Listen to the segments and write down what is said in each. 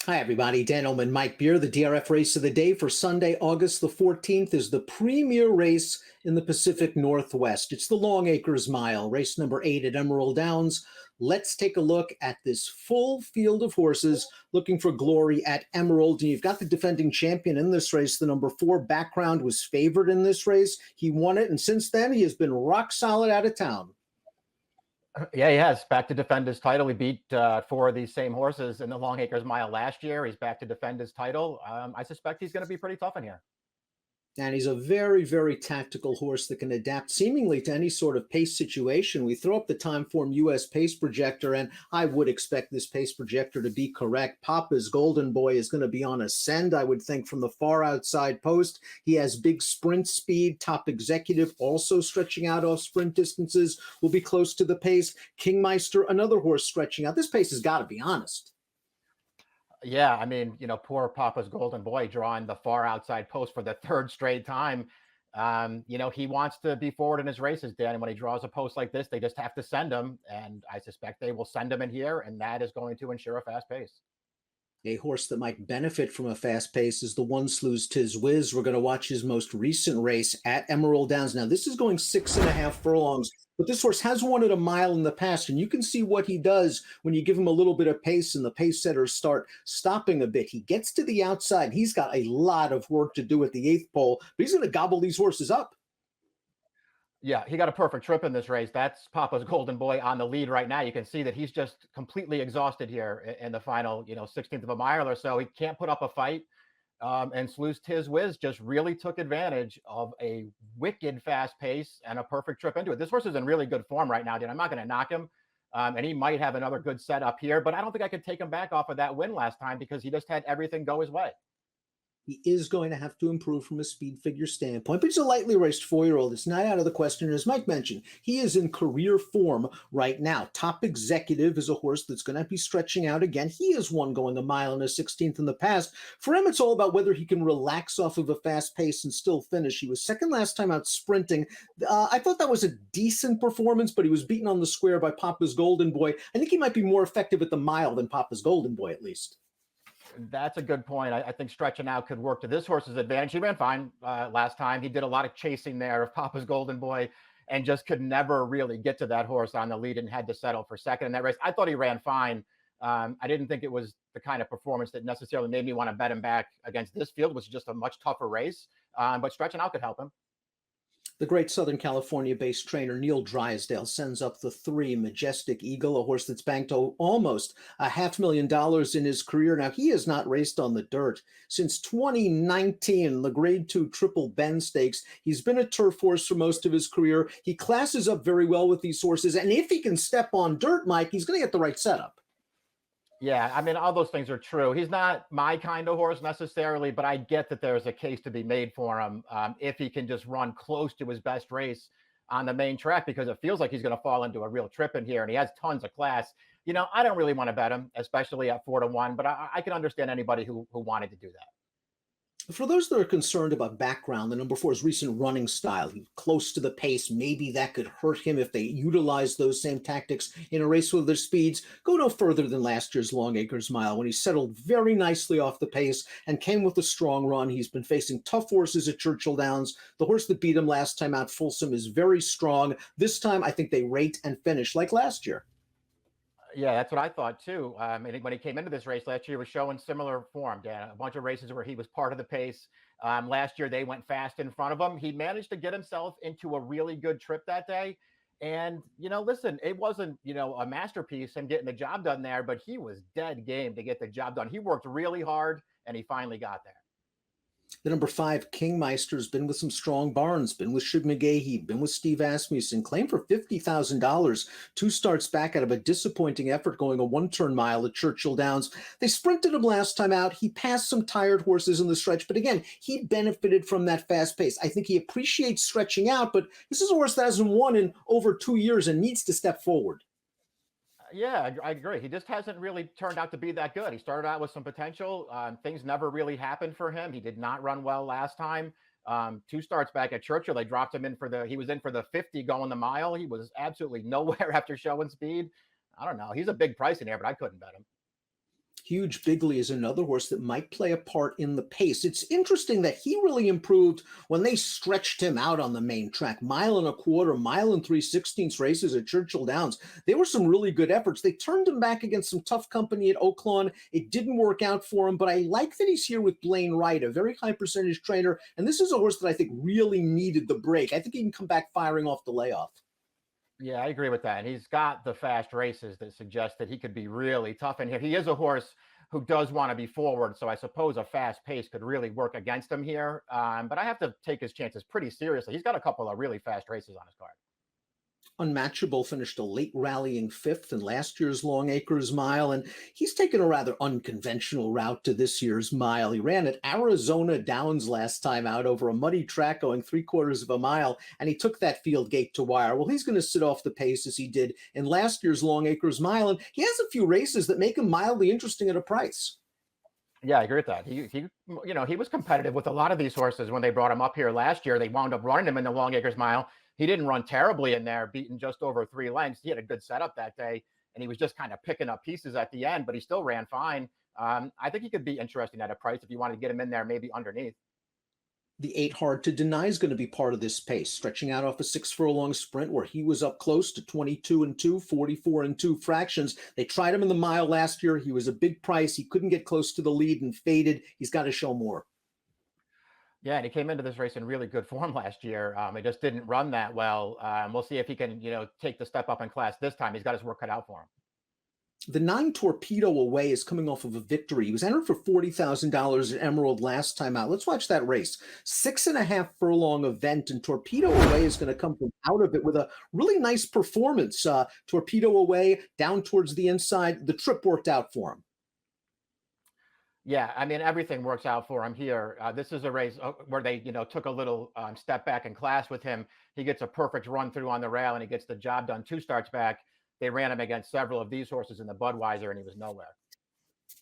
Hi, everybody. Illman and Mike Beer. The DRF race of the day for Sunday, August the 14th is the premier race in the Pacific Northwest. It's the Longracres Mile, race number 8 at Emerald Downs. Let's take a look at this full field of horses looking for glory at Emerald. And you've got the defending champion in this race. The number 4 Background was favored in this race. He won it, and since then, he has been rock solid out of town. Yeah, he has. Back to defend his title. He beat 4 of these same horses in the Longracres Mile last year. He's back to defend his title. I suspect he's going to be pretty tough in here. And he's a very, very tactical horse that can adapt seemingly to any sort of pace situation. We throw up the Timeform US pace projector, and I would expect this pace projector to be correct. Papa's Golden Boy is going to be on ascend, I would think, from the far outside post. He has big sprint speed. Top Executive also stretching out off sprint distances, will be close to the pace. Kingmeister, another horse stretching out. This pace has got to be honest. Yeah, I mean, poor Papa's Golden Boy drawing the far outside post for the 3rd straight time. He wants to be forward in his races, Dan. And when he draws a post like this, they just have to send him. And I suspect they will send him in here, and that is going to ensure a fast pace. A horse that might benefit from a fast pace is the One Slew's Tiz Whiz. We're going to watch his most recent race at Emerald Downs. Now, this is going 6.5 furlongs, but this horse has won at a mile in the past, and you can see what he does when you give him a little bit of pace and the pace setters start stopping a bit. He gets to the outside. He's got a lot of work to do at the 8th pole, but he's going to gobble these horses up. Yeah, he got a perfect trip in this race. That's Papa's Golden Boy on the lead right now. You can see that he's just completely exhausted here in the final, 16th of a mile or so. He can't put up a fight. And Slew's Tiz Whiz just really took advantage of a wicked fast pace and a perfect trip into it. This horse is in really good form right now, dude. I'm not going to knock him. And he might have another good setup here, but I don't think I could take him back off of that win last time because he just had everything go his way. He is going to have to improve from a speed figure standpoint, but he's a lightly raced 4-year-old. It's not out of the question. As Mike mentioned, he is in career form right now. Top Executive is a horse that's going to be stretching out again. He is one going a mile and a 16th in the past. For him, it's all about whether he can relax off of a fast pace and still finish. He was second last time out sprinting. I thought that was a decent performance, but he was beaten on the square by Papa's Golden Boy. I think he might be more effective at the mile than Papa's Golden Boy, at least. That's a good point. I think stretching out could work to this horse's advantage. He ran fine last time. He did a lot of chasing there of Papa's Golden Boy and just could never really get to that horse on the lead and had to settle for second in that race. I thought he ran fine. I didn't think it was the kind of performance that necessarily made me want to bet him back against this field, which is just a much tougher race. But stretching out could help him. The great Southern California-based trainer Neil Drysdale sends up the 3 Majestic Eagle, a horse that's banked almost $500,000 in his career. Now, he has not raced on the dirt since 2019, the Grade 2 Triple Bend Stakes. He's been a turf horse for most of his career. He classes up very well with these horses, and if he can step on dirt, Mike, he's going to get the right setup. Yeah, I mean, all those things are true. He's not my kind of horse necessarily, but I get that there's a case to be made for him if he can just run close to his best race on the main track, because it feels like he's going to fall into a real trip in here, and he has tons of class. I don't really want to bet him, especially at 4-1, but I can understand anybody who wanted to do that. For those that are concerned about Background, the number 4's recent running style, he's close to the pace, maybe that could hurt him if they utilize those same tactics in a race with their speeds. Go no further than last year's Longracres Mile when he settled very nicely off the pace and came with a strong run. He's been facing tough horses at Churchill Downs. The horse that beat him last time out, Folsom, is very strong. This time, I think they rate and finish like last year. Yeah, that's what I thought too. And when he came into this race last year, he was showing similar form, Dan. A bunch of races where he was part of the pace. Last year, they went fast in front of him. He managed to get himself into a really good trip that day. And, listen, it wasn't, a masterpiece, him getting the job done there, but he was dead game to get the job done. He worked really hard, and he finally got there. The number 5, Kingmeister's been with some strong barns, been with Shug McGahee, been with Steve Asmussen, claimed for $50,000, 2 starts back out of a disappointing effort going a 1-turn mile at Churchill Downs. They sprinted him last time out. He passed some tired horses in the stretch, but again, he benefited from that fast pace. I think he appreciates stretching out, but this is a horse that hasn't won in over 2 years and needs to step forward. Yeah, I agree. He just hasn't really turned out to be that good. He started out with some potential. Things never really happened for him. He did not run well last time. 2 starts back at Churchill, they dropped him in he was in for the 50 going the mile. He was absolutely nowhere after showing speed. I don't know. He's a big price in there, but I couldn't bet him. Huge Bigley is another horse that might play a part in the pace. It's interesting that he really improved when they stretched him out on the main track. 1.25 miles, 1.316 races at Churchill Downs. They were some really good efforts. They turned him back against some tough company at Oaklawn. It didn't work out for him, but I like that he's here with Blaine Wright, a very high percentage trainer. And this is a horse that I think really needed the break. I think he can come back firing off the layoff. Yeah, I agree with that. And he's got the fast races that suggest that he could be really tough in here. He is a horse who does want to be forward, so I suppose a fast pace could really work against him here. But I have to take his chances pretty seriously. He's got a couple of really fast races on his card. Unmatchable finished a late rallying fifth in last year's Longracres Mile, and he's taken a rather unconventional route to this year's mile. He ran at Arizona Downs last time out over a muddy track going 3/4 mile, and he took that field gate to wire. Well, he's going to sit off the pace as he did in last year's Longracres Mile, and he has a few races that make him mildly interesting at a price. Yeah, I agree with that. He was competitive with a lot of these horses when they brought him up here last year. They wound up running him in the Longracres Mile. He didn't run terribly in there, beating just over 3 lengths. He had a good setup that day, and he was just kind of picking up pieces at the end, but he still ran fine. I think he could be interesting at a price if you want to get him in there, maybe underneath. The 8 Hard to Deny is going to be part of this pace, stretching out off a 6 furlong sprint where he was up close to 22-2, 44-2 fractions. They tried him in the mile last year. He was a big price. He couldn't get close to the lead and faded. He's got to show more. Yeah, and he came into this race in really good form last year. He just didn't run that well. We'll see if he can, take the step up in class this time. He's got his work cut out for him. The 9 Torpedo Away is coming off of a victory. He was entered for $40,000 at Emerald last time out. Let's watch that race. 6.5 furlong event, and Torpedo Away is going to come from out of it with a really nice performance. Torpedo Away down towards the inside. The trip worked out for him. Yeah, I mean, everything works out for him here. This is a race where they, took a little step back in class with him. He gets a perfect run through on the rail, and he gets the job done 2 starts back. They ran him against several of these horses in the Budweiser, and he was nowhere.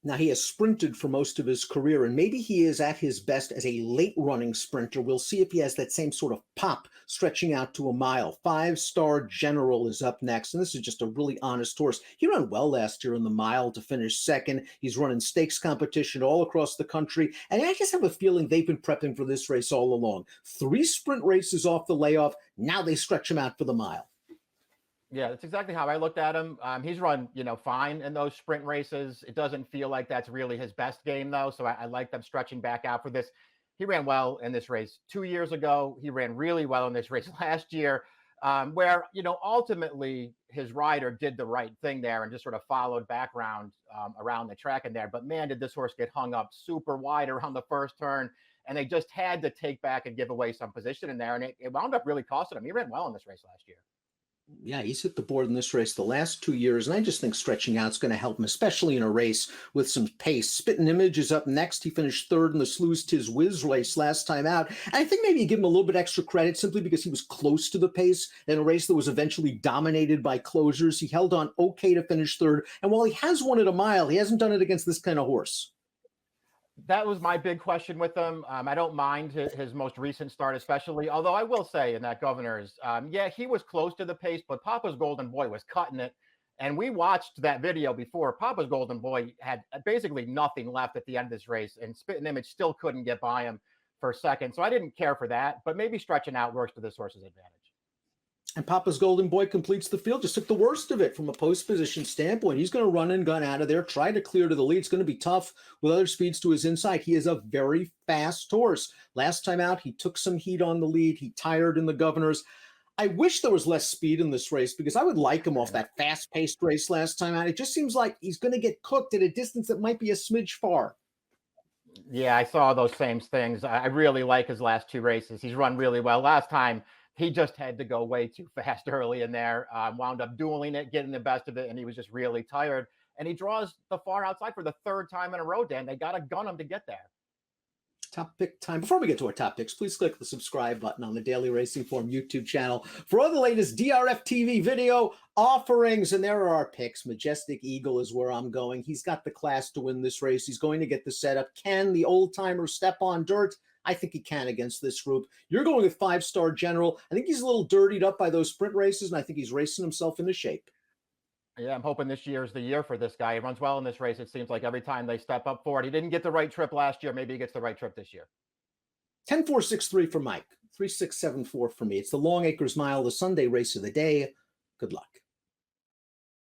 Now, he has sprinted for most of his career, and maybe he is at his best as a late-running sprinter. We'll see if he has that same sort of pop stretching out to a mile. 5-Star General is up next, and this is just a really honest horse. He ran well last year in the mile to finish second. He's running stakes competition all across the country, and I just have a feeling they've been prepping for this race all along. 3 sprint races off the layoff. Now they stretch him out for the mile. Yeah, that's exactly how I looked at him. He's run, fine in those sprint races. It doesn't feel like that's really his best game, though. So I like them stretching back out for this. He ran well in this race 2 years ago. He ran really well in this race last year, where, ultimately his rider did the right thing there and just sort of followed background around the track in there. But man, did this horse get hung up super wide around the first turn. And they just had to take back and give away some position in there. And it wound up really costing him. He ran well in this race last year. Yeah, he's hit the board in this race the last 2 years, and I just think stretching out is going to help him, especially in a race with some pace. Spittin Image is up next. He finished third in the Slews Tiz Whiz race last time out. And I think maybe you give him a little bit extra credit simply because he was close to the pace in a race that was eventually dominated by closures. He held on okay to finish third, and while he has won at a mile, he hasn't done it against this kind of horse. That was my big question with him. I don't mind his most recent start, especially. Although I will say in that Governor's, yeah, he was close to the pace, but Papa's Golden Boy was cutting it. And we watched that video before. Papa's Golden Boy had basically nothing left at the end of this race, and Spittin Image still couldn't get by him for a second. So I didn't care for that, but maybe stretching out works to this horse's advantage. And Papa's Golden Boy completes the field, just took the worst of it from a post position standpoint. He's going to run and gun out of there, try to clear to the lead. It's going to be tough with other speeds to his inside. He is a very fast horse. Last time out, he took some heat on the lead. He tired in the Governors. I wish there was less speed in this race because I would like him off that fast-paced race last time out. It just seems like he's going to get cooked at a distance that might be a smidge far. Yeah, I saw those same things. I really like his last 2 races. He's run really well. Last time, he just had to go way too fast early in there, wound up dueling it, getting the best of it, and he was just really tired. And he draws the far outside for the 3rd time in a row, Dan. They got to gun him to get there. Top pick time. Before we get to our top picks, please click the subscribe button on the Daily Racing Form YouTube channel for all the latest DRFTV video offerings. And there are our picks. Majestic Eagle is where I'm going. He's got the class to win this race. He's going to get the setup. Can the old-timer step on dirt? I think he can against this group. You're going with 5-Star General. I think he's a little dirtied up by those sprint races, and I think he's racing himself into shape. Yeah, I'm hoping this year is the year for this guy. He runs well in this race. It seems like every time they step up for it. He didn't get the right trip last year. Maybe he gets the right trip this year. 10-4-6-3 for Mike. 3-6-7-4 for me. It's the Longracres Mile, the Sunday race of the day. Good luck.